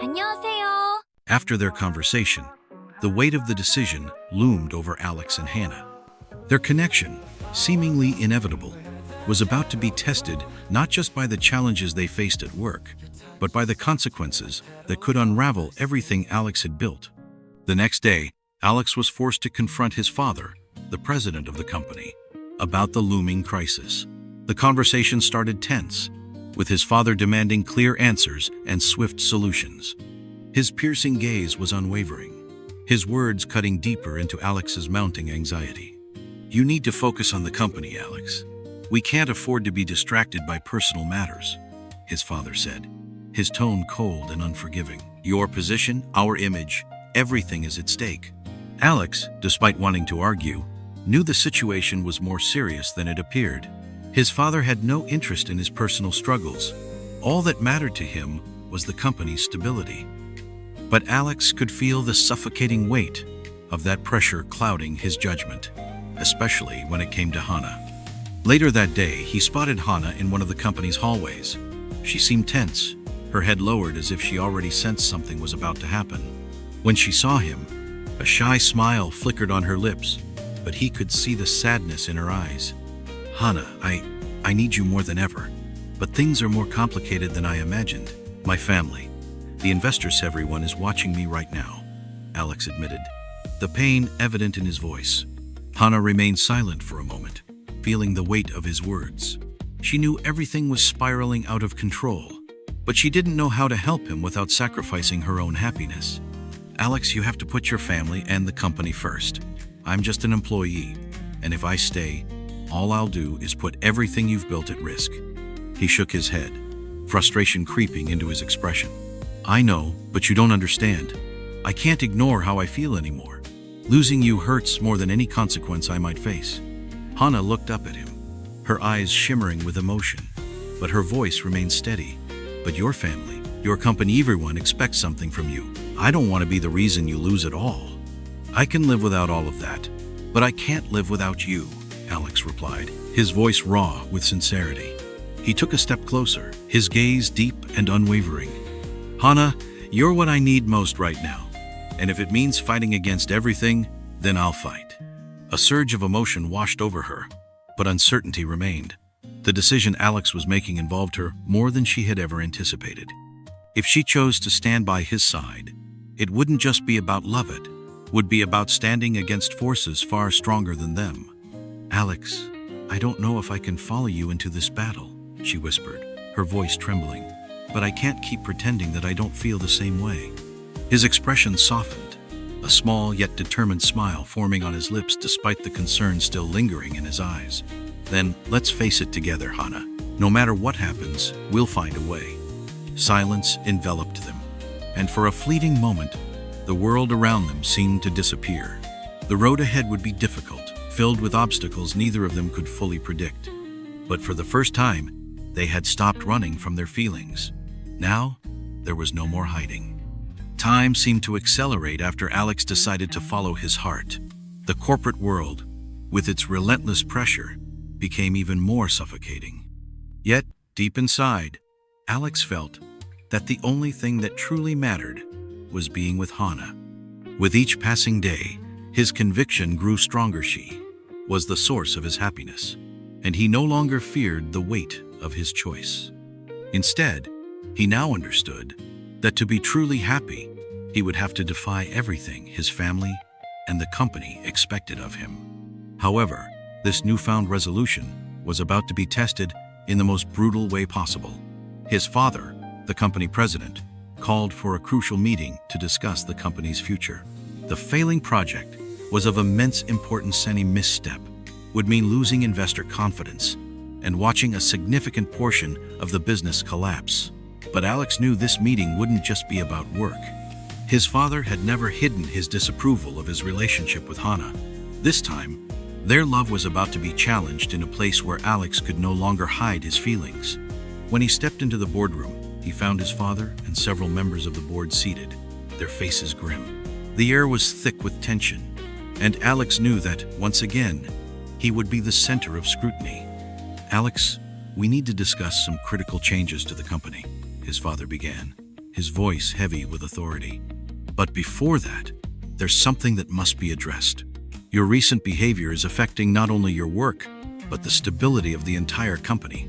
안녕하세요. After their conversation, the weight of the decision loomed over Alex and Hannah. Their connection, seemingly inevitable, was about to be tested not just by the challenges they faced at work, but by the consequences that could unravel everything Alex had built. The next day, Alex was forced to confront his father, the president of the company, about the looming crisis. The conversation started tense, with his father demanding clear answers and swift solutions. His piercing gaze was unwavering, his words cutting deeper into Alex's mounting anxiety. "You need to focus on the company, Alex. We can't afford to be distracted by personal matters," his father said, his tone cold and unforgiving. "Your position, our image, everything is at stake." Alex, despite wanting to argue, knew the situation was more serious than it appeared. His father had no interest in his personal struggles. All that mattered to him was the company's stability. But Alex could feel the suffocating weight of that pressure clouding his judgment, especially when it came to Hannah. Later that day, he spotted Hannah in one of the company's hallways. She seemed tense, her head lowered as if she already sensed something was about to happen. When she saw him, a shy smile flickered on her lips, but he could see the sadness in her eyes. "Hannah, I need you more than ever, but things are more complicated than I imagined. My family, the investors, everyone is watching me right now," Alex admitted, the pain evident in his voice. Hannah remained silent for a moment, feeling the weight of his words. She knew everything was spiraling out of control, but she didn't know how to help him without sacrificing her own happiness. "Alex, you have to put your family and the company first. I'm just an employee, and if I stay, all I'll do is put everything you've built at risk." He shook his head, frustration creeping into his expression. "I know, but you don't understand. I can't ignore how I feel anymore. Losing you hurts more than any consequence I might face." Hannah looked up at him, her eyes shimmering with emotion, but her voice remained steady. "But your family, your company, everyone expects something from you. I don't want to be the reason you lose it all." "I can live without all of that, but I can't live without you," Alex replied, his voice raw with sincerity. He took a step closer, his gaze deep and unwavering. "Hannah, you're what I need most right now, and if it means fighting against everything, then I'll fight." A surge of emotion washed over her, but uncertainty remained. The decision Alex was making involved her more than she had ever anticipated. If she chose to stand by his side, it wouldn't just be about love, it would be about standing against forces far stronger than them. "Alex, I don't know if I can follow you into this battle," she whispered, her voice trembling, "but I can't keep pretending that I don't feel the same way." His expression softened, a small yet determined smile forming on his lips despite the concern still lingering in his eyes. "Then let's face it together, Hannah. No matter what happens, we'll find a way." Silence enveloped them, and for a fleeting moment, the world around them seemed to disappear. The road ahead would be difficult, filled with obstacles neither of them could fully predict. But for the first time, they had stopped running from their feelings. Now, there was no more hiding. Time seemed to accelerate after Alex decided to follow his heart. The corporate world, with its relentless pressure, became even more suffocating. Yet, deep inside, Alex felt that the only thing that truly mattered was being with Hannah. With each passing day, his conviction grew stronger. She was the source of his happiness, and he no longer feared the weight of his choice. Instead, he now understood that to be truly happy, he would have to defy everything his family and the company expected of him. However, this newfound resolution was about to be tested in the most brutal way possible. His father, the company president, called for a crucial meeting to discuss the company's future. The failing project was of immense importance. Any misstep would mean losing investor confidence and watching a significant portion of the business collapse. But Alex knew this meeting wouldn't just be about work. His father had never hidden his disapproval of his relationship with Hannah. This time, their love was about to be challenged in a place where Alex could no longer hide his feelings. When he stepped into the boardroom, he found his father and several members of the board seated, their faces grim. The air was thick with tension, and Alex knew that, once again, he would be the center of scrutiny. "Alex, we need to discuss some critical changes to the company," his father began, his voice heavy with authority. "But before that, there's something that must be addressed. Your recent behavior is affecting not only your work, but the stability of the entire company.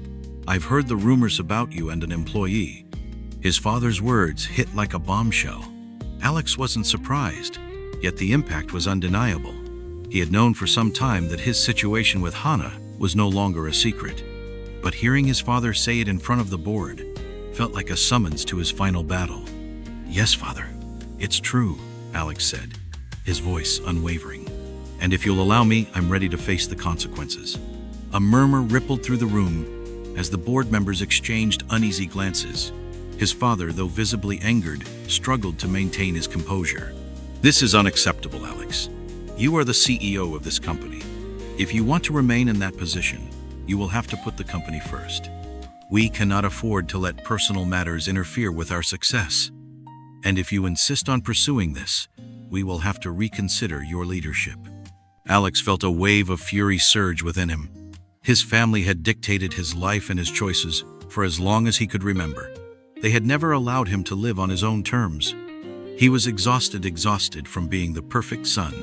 I've heard the rumors about you and an employee." His father's words hit like a bombshell. Alex wasn't surprised, yet the impact was undeniable. He had known for some time that his situation with Hana was no longer a secret. But hearing his father say it in front of the board felt like a summons to his final battle. "Yes, father, it's true," Alex said, his voice unwavering. "And if you'll allow me, I'm ready to face the consequences." A murmur rippled through the room as the board members exchanged uneasy glances. His father, though visibly angered, struggled to maintain his composure. "This is unacceptable, Alex. You are the CEO of this company. If you want to remain in that position, you will have to put the company first. We cannot afford to let personal matters interfere with our success. And if you insist on pursuing this, we will have to reconsider your leadership." Alex felt a wave of fury surge within him. His family had dictated his life and his choices for as long as he could remember. They had never allowed him to live on his own terms. He was exhausted from being the perfect son,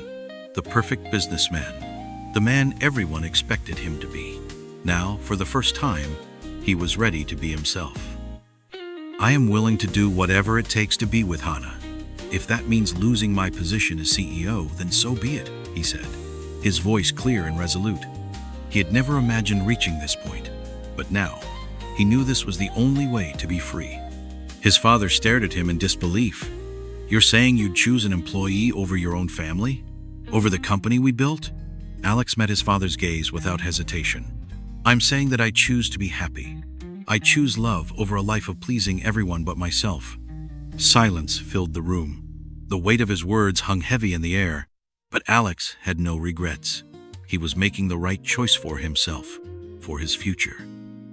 the perfect businessman, the man everyone expected him to be. Now, for the first time, he was ready to be himself. "I am willing to do whatever it takes to be with Hana. If that means losing my position as CEO, then so be it," he said, his voice clear and resolute. He had never imagined reaching this point, but now, he knew this was the only way to be free. His father stared at him in disbelief. "You're saying you'd choose an employee over your own family? Over the company we built?" Alex met his father's gaze without hesitation. "I'm saying that I choose to be happy. I choose love over a life of pleasing everyone but myself." Silence filled the room. The weight of his words hung heavy in the air, but Alex had no regrets. He was making the right choice for himself, for his future.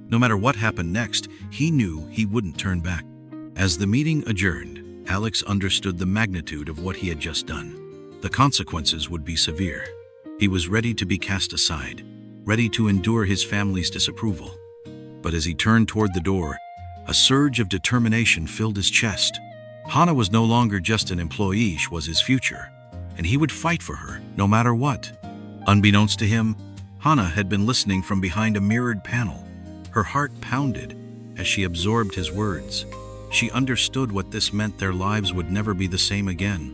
No matter what happened next, he knew he wouldn't turn back. As the meeting adjourned, Alex understood the magnitude of what he had just done. The consequences would be severe. He was ready to be cast aside, ready to endure his family's disapproval. But as he turned toward the door, a surge of determination filled his chest. Hana was no longer just an employee, she was his future, and he would fight for her, no matter what. Unbeknownst to him, Hana had been listening from behind a mirrored panel. Her heart pounded as she absorbed his words. She understood what this meant: their lives would never be the same again.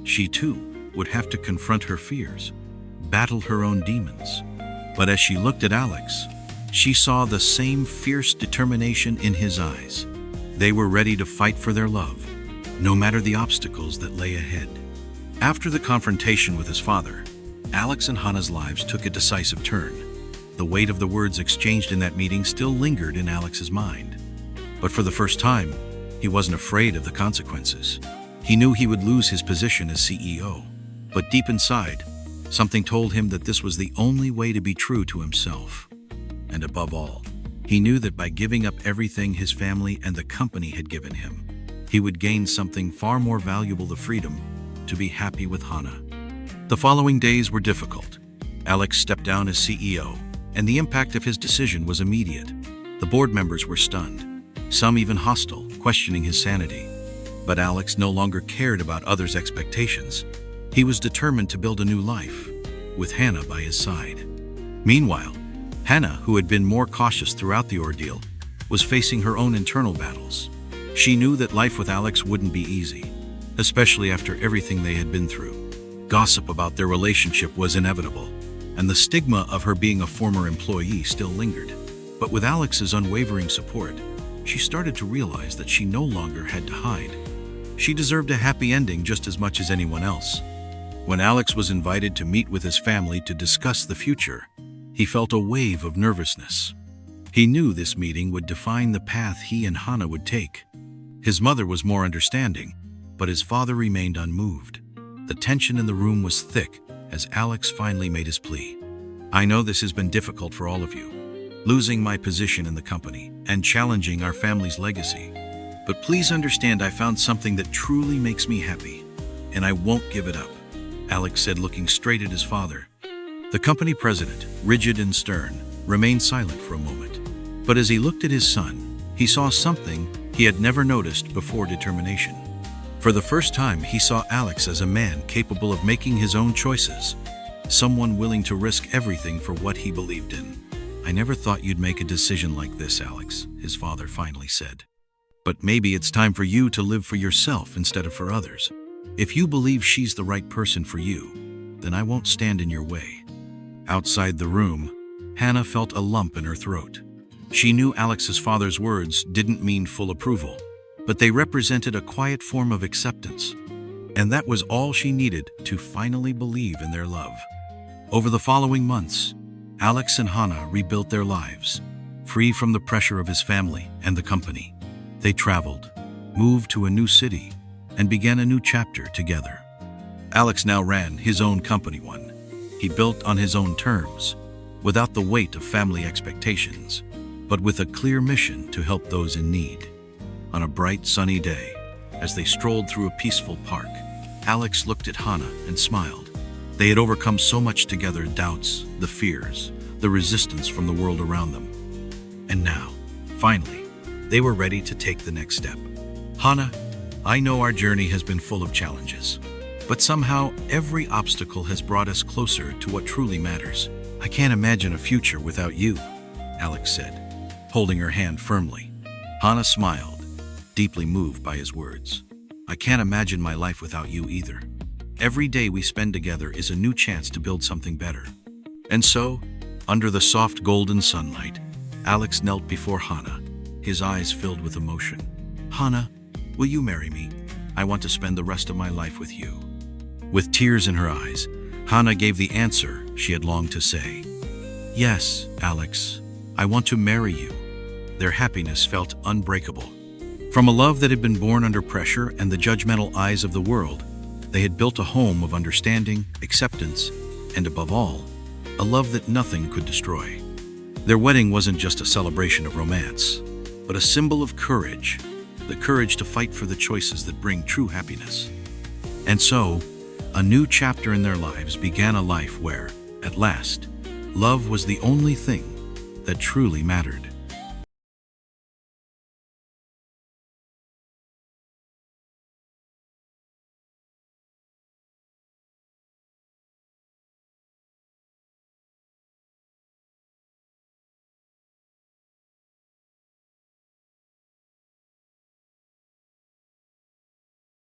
She too would have to confront her fears, battle her own demons. But as she looked at Alex, she saw the same fierce determination in his eyes. They were ready to fight for their love, no matter the obstacles that lay ahead. After the confrontation with his father, Alex and Hana's lives took a decisive turn. The weight of the words exchanged in that meeting still lingered in Alex's mind. But for the first time, he wasn't afraid of the consequences. He knew he would lose his position as CEO. But deep inside, something told him that this was the only way to be true to himself. And above all, he knew that by giving up everything his family and the company had given him, he would gain something far more valuable: the freedom to be happy with Hana. The following days were difficult. Alex stepped down as CEO, and the impact of his decision was immediate. The board members were stunned, some even hostile, questioning his sanity. But Alex no longer cared about others' expectations. He was determined to build a new life, with Hana by his side. Meanwhile, Hana, who had been more cautious throughout the ordeal, was facing her own internal battles. She knew that life with Alex wouldn't be easy, especially after everything they had been through. Gossip about their relationship was inevitable, and the stigma of her being a former employee still lingered. But with Alex's unwavering support, she started to realize that she no longer had to hide. She deserved a happy ending just as much as anyone else. When Alex was invited to meet with his family to discuss the future, he felt a wave of nervousness. He knew this meeting would define the path he and Hana would take. His mother was more understanding, but his father remained unmoved. The tension in the room was thick as Alex finally made his plea. "I know this has been difficult for all of you, losing my position in the company and challenging our family's legacy. But please understand, I found something that truly makes me happy, and I won't give it up," Alex said, looking straight at his father. The company president, rigid and stern, remained silent for a moment. But as he looked at his son, he saw something He had never noticed before determination. For the first time, he saw Alex as a man capable of making his own choices, someone willing to risk everything for what he believed in. "I never thought you'd make a decision like this, Alex," his father finally said. "But maybe it's time for you to live for yourself instead of for others. If you believe she's the right person for you, then I won't stand in your way." Outside the room, Hannah felt a lump in her throat. She knew Alex's father's words didn't mean full approval, but they represented a quiet form of acceptance. And that was all she needed to finally believe in their love. Over the following months, Alex and Hannah rebuilt their lives, free from the pressure of his family and the company. They traveled, moved to a new city, and began a new chapter together. Alex now ran his own company. He built on his own terms, without the weight of family expectations, but with a clear mission to help those in need. On a bright, sunny day, as they strolled through a peaceful park, Alex looked at Hannah and smiled. They had overcome so much together: doubts, the fears, the resistance from the world around them. And now, finally, they were ready to take the next step. "Hannah, I know our journey has been full of challenges, but somehow every obstacle has brought us closer to what truly matters. I can't imagine a future without you," Alex said, holding her hand firmly. Hannah smiled, deeply moved by his words. "I can't imagine my life without you either. Every day we spend together is a new chance to build something better." And so, under the soft golden sunlight, Alex knelt before Hannah, his eyes filled with emotion. "Hannah, will you marry me? I want to spend the rest of my life with you." With tears in her eyes, Hannah gave the answer she had longed to say. "Yes, Alex, I want to marry you." Their happiness felt unbreakable. From a love that had been born under pressure and the judgmental eyes of the world, they had built a home of understanding, acceptance, and above all, a love that nothing could destroy. Their wedding wasn't just a celebration of romance, but a symbol of courage, the courage to fight for the choices that bring true happiness. And so, a new chapter in their lives began, a life where, at last, love was the only thing that truly mattered.